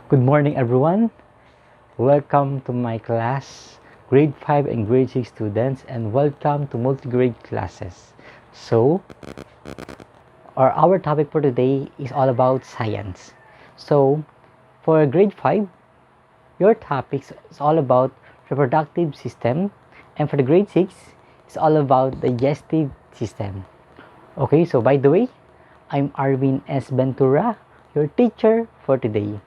Good morning, everyone. Welcome to my class, grade 5 and grade 6 students, and welcome to multi-grade classes. So, our topic for today is all about science. So, for grade 5, your topic is all about reproductive system, and for the grade 6, it's all about digestive system. Okay, so by the way, I'm Arvin S. Ventura, your teacher for today.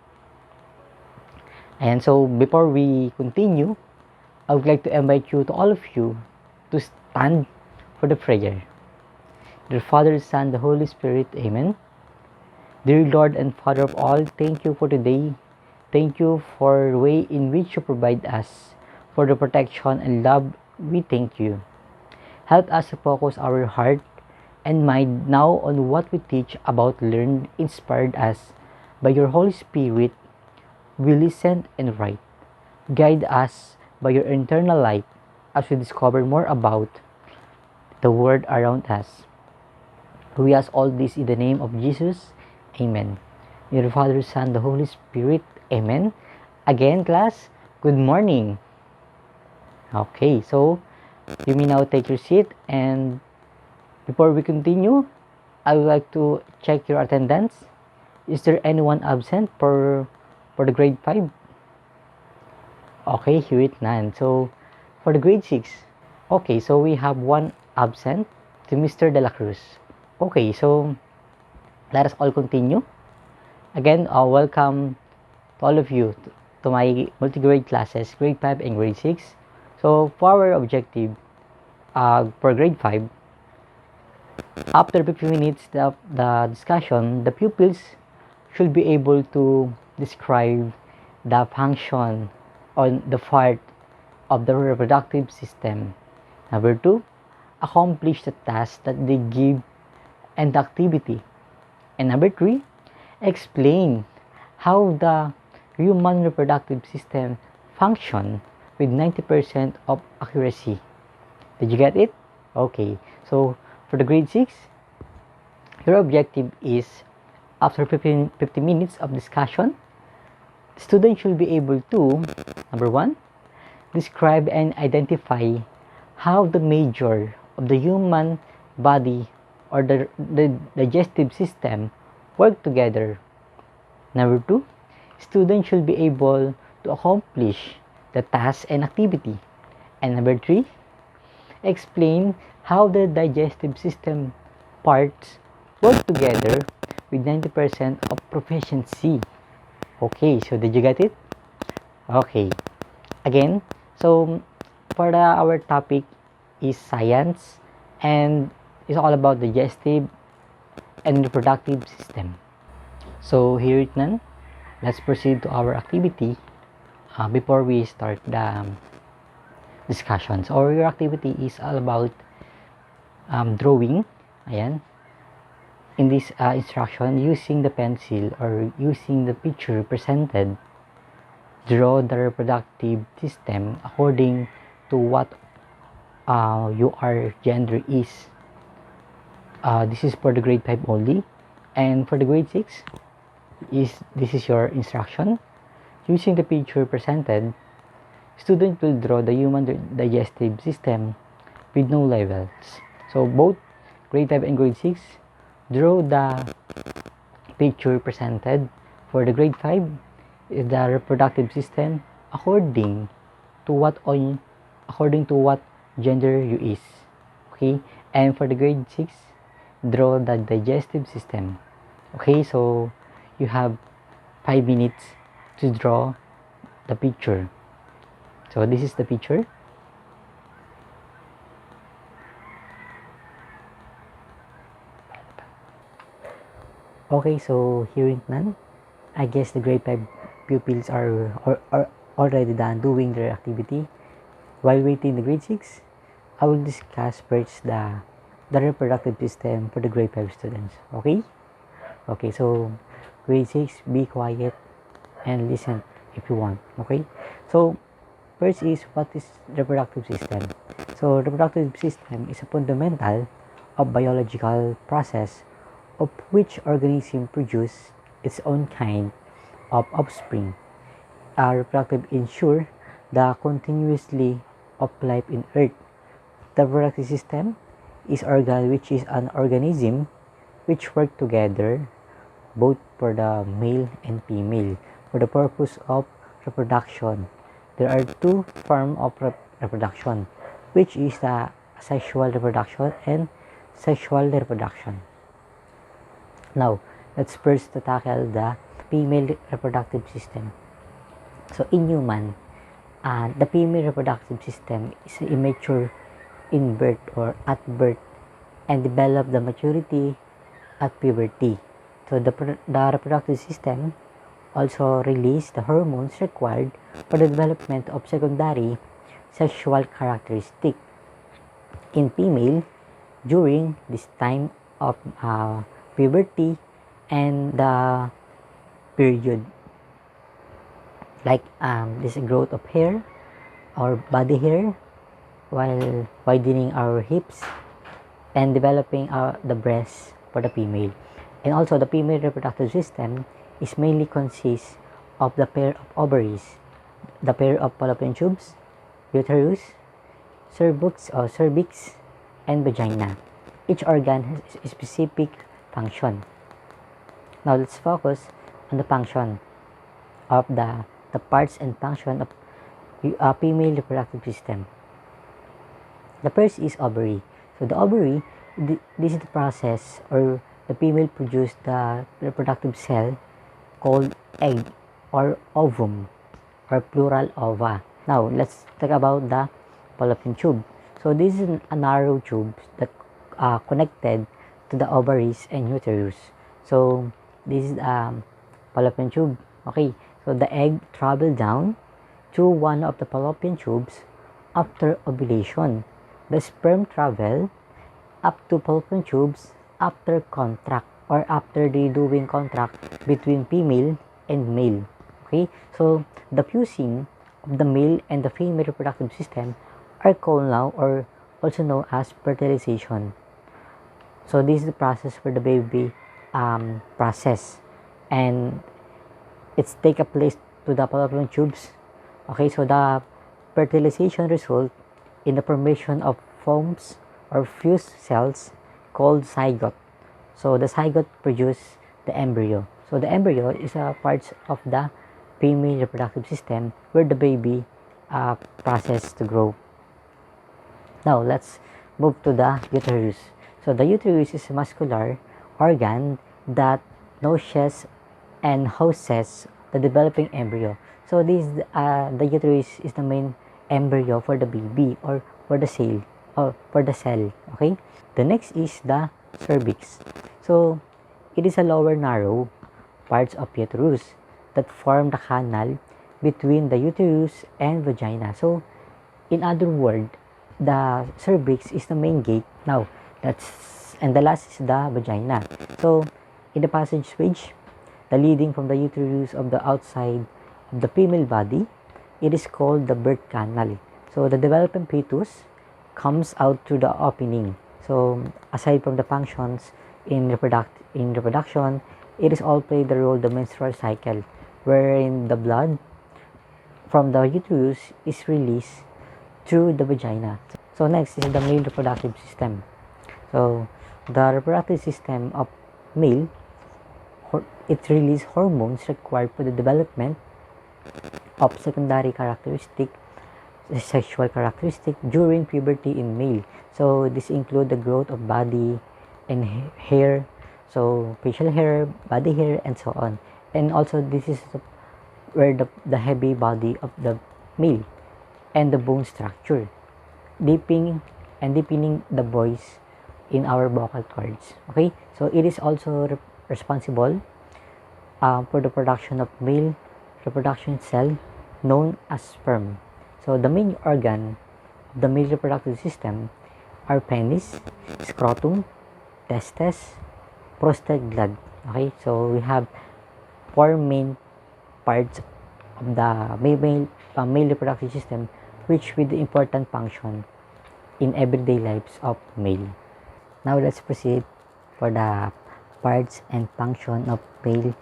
And so before we continue, I would like to invite you to all of you to stand for the prayer. Dear Father, Son, the Holy Spirit, Amen. Dear Lord and Father of all, thank you for today. Thank you for the way in which you provide us, for the protection and love. We thank you. Help us to focus our heart and mind now on what we teach about learn inspired us by your Holy Spirit. We listen and write. Guide us by your internal light as we discover more about the world around us. We ask all this in the name of Jesus. Amen. In the Father, Son, the Holy Spirit. Amen. Again, class, good morning. Okay, so you may now take your seat, and before we continue, I would like to check your attendance. Is there anyone absent for the grade 5? Okay, here it none. So, for the grade 6, okay, so we have one absent to Mr. De La Cruz. Okay, so let us all continue. Again, welcome to all of you to my multi-grade classes, grade 5 and grade 6. So, for our objective for grade 5, after 50 minutes of the discussion, the pupils should be able to describe the function on the part of the reproductive system. Number 2, accomplish the task that they give and the activity. And number 3, explain how the human reproductive system function with 90% of accuracy. Did you get it? Okay, so for the grade 6, your objective is after 50 minutes of discussion, the student should be able to, number 1, describe and identify how the major of the human body or the digestive system work together. Number 2, students should be able to accomplish the task and activity. And number 3, explain how the digestive system parts work together with 90% of proficiency. Okay, so did you get it? Okay. Again, so for our topic is science, and it's all about digestive and reproductive system. So here it none. Let's proceed to our activity before we start the discussions. Or your activity is all about drawing. Ayan. In this instruction, using the pencil or using the picture presented, draw the reproductive system according to what your gender is. This is for the grade 5 only, and for the grade 6 this is your instruction. Using the picture presented, student will draw the human digestive system with no levels. So both grade 5 and grade 6, draw the picture presented. For the grade 5 is the reproductive system according to what gender you is. Okay, and for the grade 6, draw the digestive system. Okay, so you have 5 minutes to draw the picture. So this is the picture. Okay, so here it none. I guess the grade 5 pupils are already done doing their activity. While waiting the grade 6, I will discuss first the reproductive system for the grade 5 students. Okay? Okay, so grade 6, be quiet and listen if you want. Okay? So first is, what is reproductive system? So reproductive system is a fundamental of biological process of which organism produce its own kind of offspring. Reproductive ensure the continuously of life in Earth. The reproductive system is organ which is an organism which work together both for the male and female for the purpose of reproduction. There are two forms of reproduction, which is the sexual reproduction and sexual reproduction. Now, let's first tackle the female reproductive system. So, in human, the female reproductive system is immature in birth or at birth and develop the maturity at puberty. So, the reproductive system also release the hormones required for the development of secondary sexual characteristic in female during this time of puberty and the period, like this growth of hair or body hair while widening our hips and developing the breasts for the female. And also the female reproductive system is mainly consists of the pair of ovaries, the pair of fallopian tubes, uterus, cervix, and vagina. Each organ has a specific function. Now let's focus on the function of the parts and function of a female reproductive system. The first is ovary. So the ovary, this is the process or the female produce the reproductive cell called egg or ovum or plural ova. Now let's talk about the fallopian tube. So this is a narrow tube that connected to the ovaries and uterus. So this is fallopian tube. Okay, so the egg travel down through one of the fallopian tubes after ovulation. The sperm travel up to fallopian tubes after contract or after the doing contract between female and male. Okay, so the fusing of the male and the female reproductive system are called now or also known as fertilization. So this is the process for the baby process, and it's take a place to the fallopian tubes. Okay, so the fertilization result in the formation of foams or fused cells called zygote. So the zygote produce the embryo. So the embryo is a part of the female reproductive system where the baby process to grow. Now let's move to the uterus. So the uterus is a muscular organ that nourishes and houses the developing embryo. So this the uterus is the main embryo for the baby or for the cell Okay, the next is the cervix. So it is a lower narrow parts of uterus that form the canal between the uterus and vagina. So in other words, the cervix is the main gate. Now and the last is the vagina. So in the passageway, the leading from the uterus of the outside of the female body, it is called the birth canal. So the developing fetus comes out through the opening. So aside from the functions in reproduction, it is all play the role the menstrual cycle, wherein the blood from the uterus is released through the vagina. So next is the male reproductive system. So the reproductive system of male, it releases hormones required for the development of secondary sexual characteristic during puberty in male. So this include the growth of body and hair, so facial hair, body hair, and so on. And also this is where the heavy body of the male and the bone structure, deepening the voice in our vocal cords. Okay, so it is also responsible for the production of male reproduction cell known as sperm. So the main organ of the male reproductive system are penis, scrotum, testes, prostate gland. Okay, so we have 4 main parts of the male reproductive system, which with the important function in everyday lives of male. Now let's proceed for the parts and function of male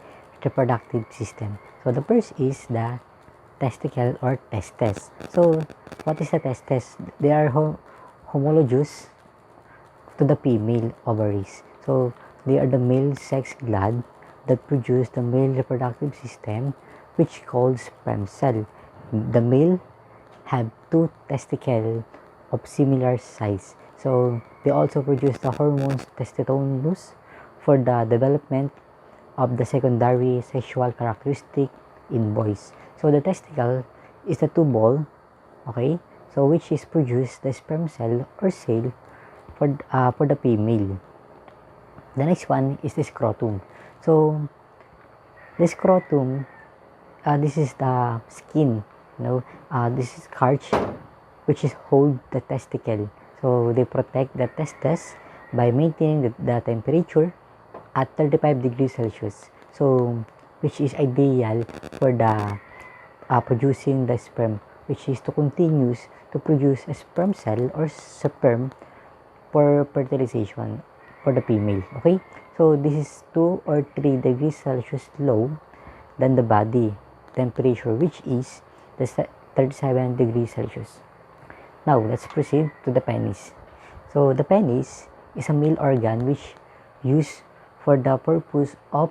reproductive system. So the first is the testicle or testes. So what is the testes? They are homologous to the female ovaries. So they are the male sex gland that produce the male reproductive system, which called sperm cell. The male have two testicles of similar size. So they also produce the hormones testosterone for the development of the secondary sexual characteristic in boys. So the testicle is the tubule, okay? So which is produce the sperm cell or cell for the female. The next one is the scrotum. So the scrotum, this is the skin, this is cartilage which is hold the testicle. So they protect the testes by maintaining the temperature at 35 degrees Celsius. So which is ideal for the producing the sperm, which is to continues to produce a sperm cell or sperm for fertilization for the female. Okay, so this is 2 or 3 degrees Celsius low than the body temperature, which is the 37 degrees Celsius. Now let's proceed to the penis. So the penis is a male organ which used for the purpose of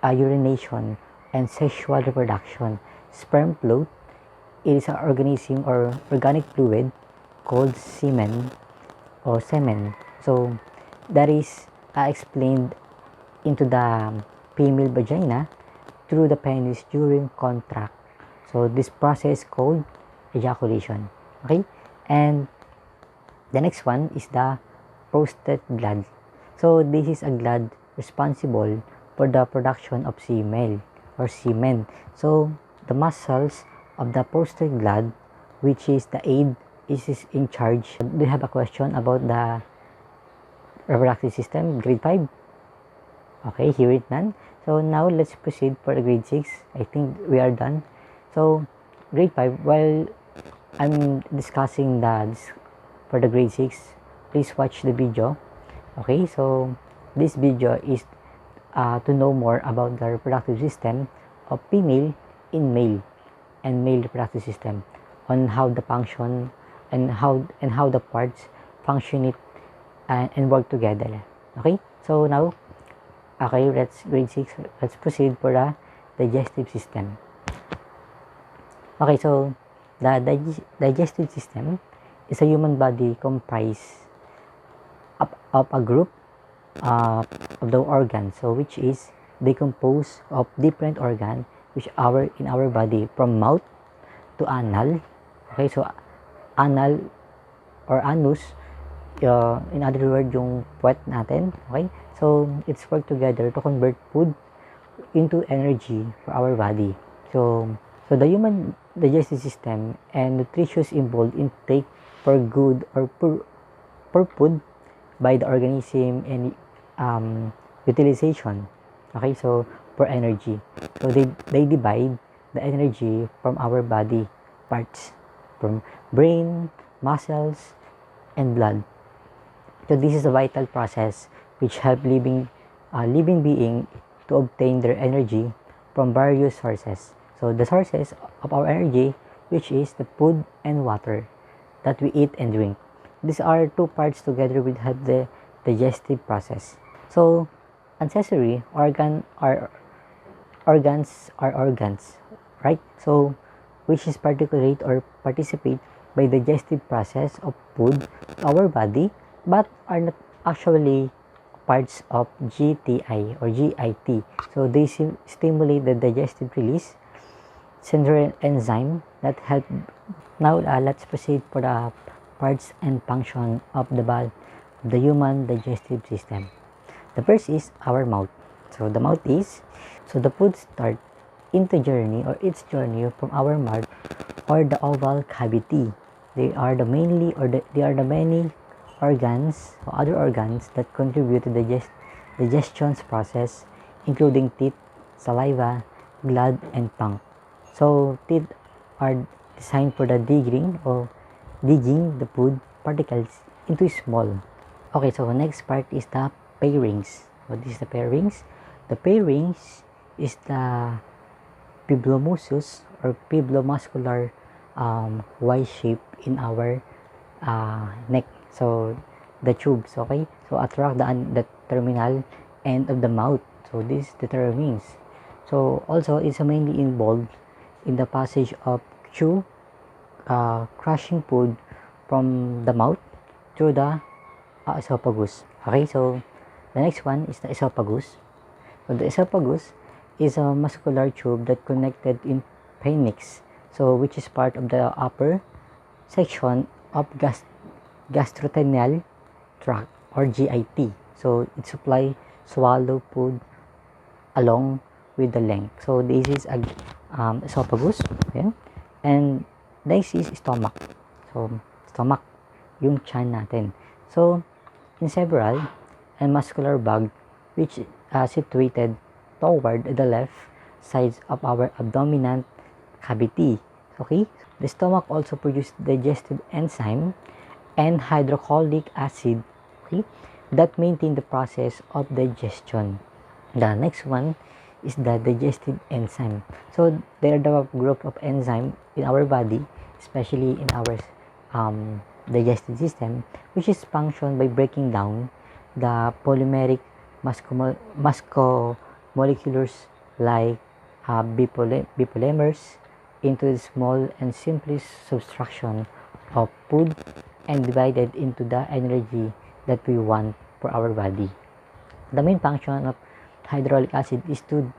urination and sexual reproduction. Sperm float, it is an organism or organic fluid called semen or semen. So that is explained into the female vagina through the penis during contract. So this process called ejaculation. Okay, and the next one is the prostate gland. So this is a gland responsible for the production of semen or semen. So the muscles of the prostate gland, which is the aid, is in charge. Do you have a question about the reproductive system, grade 5? Okay, hear it none. So now let's proceed for the grade 6. I think we are done. So grade 5, while I'm discussing this for the grade 6, please watch the video. Okay, so this video is to know more about the reproductive system of female in male and male reproductive system, on how the function and how the parts function it and work together. Okay, so now, okay, let's grade 6, let's proceed for the digestive system. Okay, so the digestive system is a human body comprised of a group of the organs, so which is decomposed of different organs which are in our body, from mouth to anal. Okay, so anal or anus, in other words, yung puwet natin. Okay, so it's work together to convert food into energy for our body. So the human digestive system and nutritious involved intake for good or for food by the organism and utilization. Okay, so for energy, so they divide the energy from our body parts, from brain, muscles, and blood. So this is a vital process which help living being to obtain their energy from various sources. So the sources of our energy, which is the food and water that we eat and drink. These are two parts together will help the digestive process. So ancestry organs are organs, right? So which is particulate or participate by digestive process of food to our body, but are not actually parts of GTI or GIT. So they stimulate the digestive release central enzyme that help. Now let's proceed for the parts and function of the human digestive system. The first is our mouth. So the mouth is, so the food start into journey or its journey from our mouth or the oval cavity. They are the many organs or other organs that contribute to digestion process, including teeth, saliva, blood, and tongue. So teeth are designed for the digging the food particles into small. Okay, so next part is the pharynx. What is the pharynx? The pharynx is the piblomuscus or piblomuscular Y shape in our neck. So the tubes, okay, so attract the terminal end of the mouth. So this determines. So also it's mainly involved in the passage of chew, crushing food from the mouth through the esophagus. Okay, so the next one is the esophagus. So the esophagus is a muscular tube that connected in pharynx, so which is part of the upper section of gastrointestinal tract or GIT. So it supply swallow food along with the length. So this is a esophagus. Okay? And next is stomach. So stomach, yung chan natin. So in several and muscular bag which situated toward the left sides of our abdominal cavity. Okay, the stomach also produces digestive enzyme and hydrochloric acid, okay, that maintain the process of digestion. The next one is the digestive enzyme. So there are the group of enzyme in our body, especially in our digestive system, which is functioned by breaking down the polymeric macromolecules like bipolymers into the small and simplest subtraction of food and divided into the energy that we want for our body. The main function of hyaluronic acid is to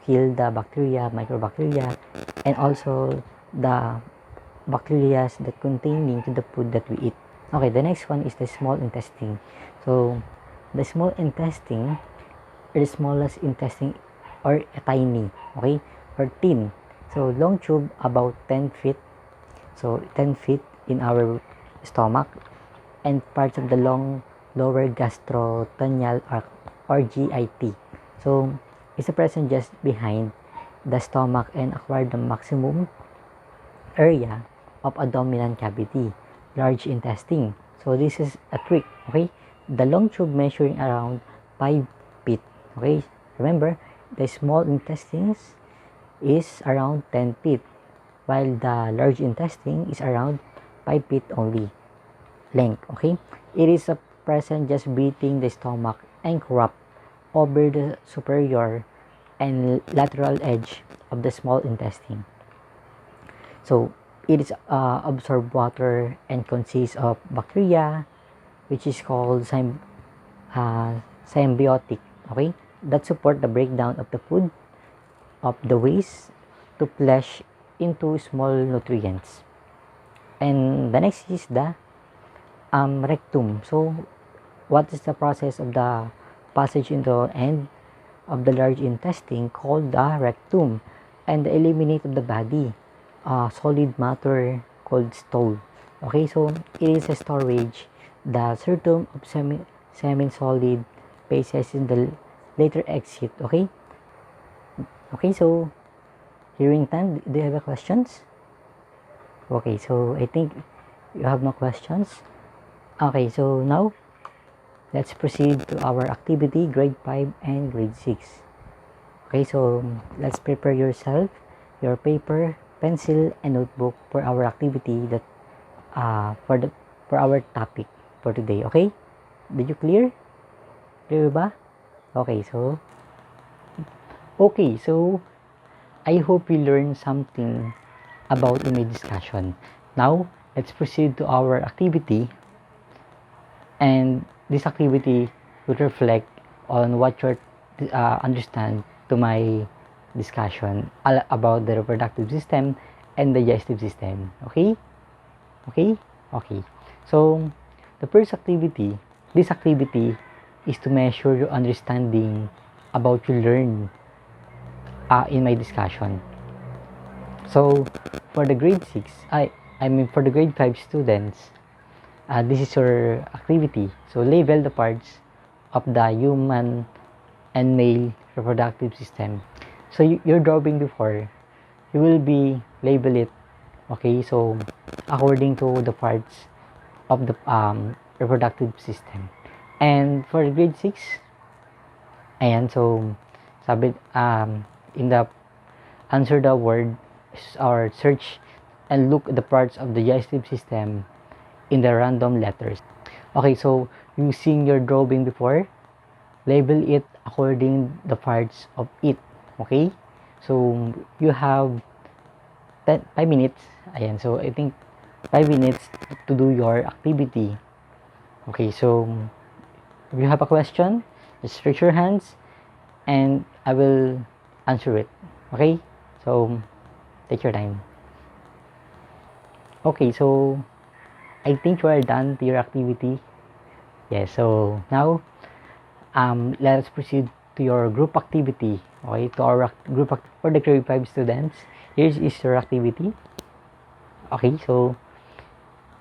kill the bacteria, microbacteria, and also the bacteria that containing to the food that we eat. Okay, the next one is the small intestine. So the small intestine, or the smallest intestine, or tiny, okay, or thin. So long tube about 10 feet. So 10 feet in our stomach, and parts of the long lower gastrointestinal or GIT. So it's present just behind the stomach and acquire the maximum area of abdominal cavity, large intestine. So this is a trick, okay? The long tube measuring around 5 feet, okay? Remember, the small intestines is around 10 feet, while the large intestine is around 5 feet only length, okay? It is a present just beating the stomach and wrap over the superior and lateral edge of the small intestine. So it is absorb water and consists of bacteria, which is called symbiotic, okay, that support the breakdown of the food of the waste to flesh into small nutrients. And the next is the rectum. So what is the process of the passage in the end of the large intestine called the rectum, and the eliminate of the body solid matter called stool. Okay, so it is a storage the certum of semi solid phases in the later exit. Okay, so hearing time, do you have questions? Okay, so I think you have no questions. Okay, so now let's proceed to our activity grade 5 and grade 6. Okay, so let's prepare yourself, your paper, pencil, and notebook for our activity that for our topic for today. Okay, did you clear ba? Okay, so I hope you learned something about in my discussion. Now let's proceed to our activity, and this activity will reflect on what you understand to my discussion about the reproductive system and digestive system. Okay. So the first activity, this activity is to measure your understanding about you learn in my discussion. So for the grade 6, for the grade 5 students, this is your activity. So label the parts of the human and male reproductive system. So your drawing before, you will be label it, okay, so according to the parts of the reproductive system. And for grade 6, and so sabi, in the answer the word or search and look at the parts of the digestive system in the random letters. Okay, so using your drawing before, label it according the parts of it. Okay, so you have 5 minutes. Ayan, so I think 5 minutes to do your activity. Okay, so if you have a question, just raise your hands and I will answer it. Okay, so take your time. Okay, so I think you are done to your activity. Yes, so now let us proceed to your group activity. Okay, to our group for the grade 5 students. Here is your activity. Okay, so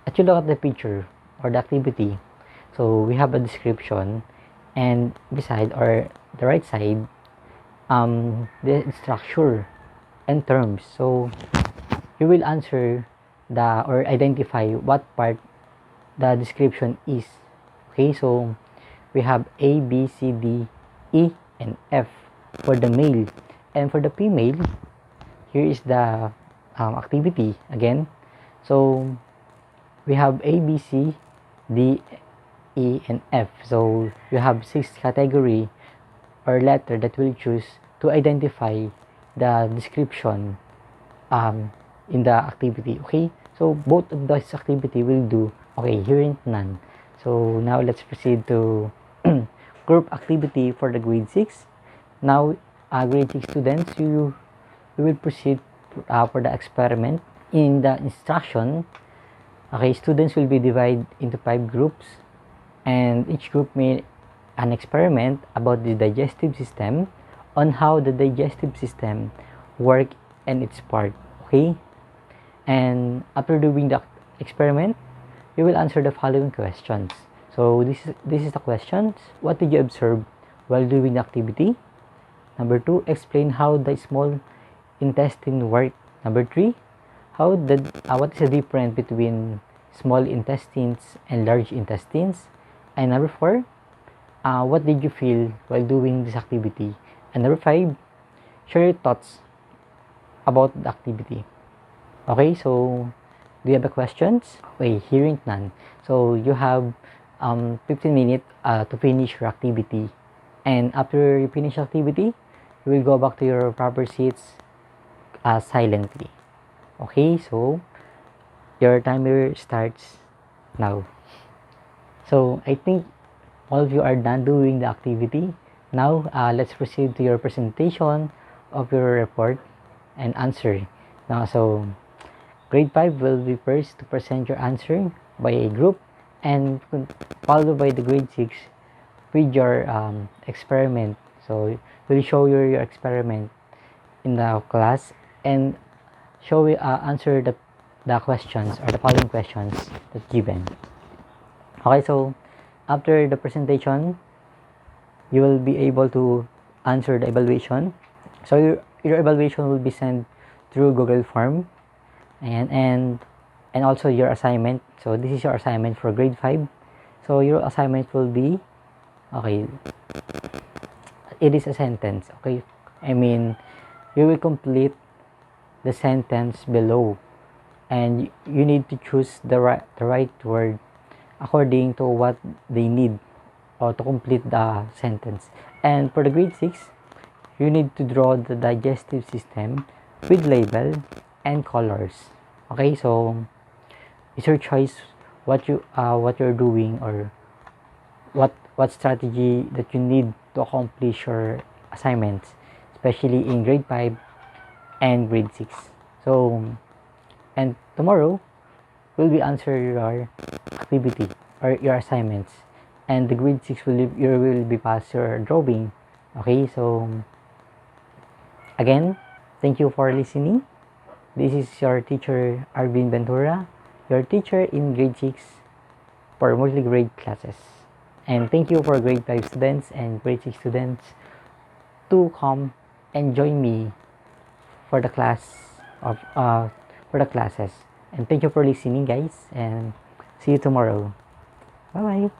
as you look at the picture or the activity, so we have a description, and beside or the right side, the structure and terms. So you will answer the or identify what part the description is. Okay, so we have A, B, C, D, E, and F for the male, and for the female, here is the activity again. So we have A, B, C, D, E, and F. So you have 6 category or letter that will choose to identify the description in the activity. Okay, so both of those activity will do. Okay, here in none. So now let's proceed to group activity for the grade 6. Now grade 6 students, you will proceed for the experiment. In the instruction, okay, students will be divided into 5 groups, and each group made an experiment about the digestive system, on how the digestive system work and its part. Okay, and after doing the experiment, you will answer the following questions. So this is the questions. What did you observe while doing the activity? Number 2, explain how the small intestine work. Number 3, what is the difference between small intestines and large intestines? And number 4, what did you feel while doing this activity? And number 5, share your thoughts about the activity. Okay, so do you have the questions? Okay, hearing none. So you have 15 minutes to finish your activity. And after you finish activity, you will go back to your proper seats silently. Okay, so your timer starts now. So I think all of you are done doing the activity. Now let's proceed to your presentation of your report and answer. Now, so grade 5 will be first to present your answer by a group, and followed by the grade 6 with your experiment. So we'll show you your experiment in the class and show answer the questions or the following questions that given. Okay, so after the presentation, you will be able to answer the evaluation. So your evaluation will be sent through Google Form, and also your assignment. So this is your assignment for grade 5. So your assignment will be, okay, it is a sentence. Okay, I mean, you will complete the sentence below, and you need to choose the right word according to what they need or to complete the sentence. And for the grade 6, you need to draw the digestive system with label and colors. Okay, so it's your choice what you're doing, or what strategy that you need to accomplish your assignments, especially in grade 5 and grade 6. So, and tomorrow will be answer your activity or your assignments, and the grade 6 will be pass your drawing. Okay, so again, thank you for listening. This is your teacher Arvin Ventura, your teacher in grade 6 for multi-grade classes. And thank you for grade 5 students and grade 6 students to come and join me for the class of for the classes. And thank you for listening, guys, and see you tomorrow. Bye bye.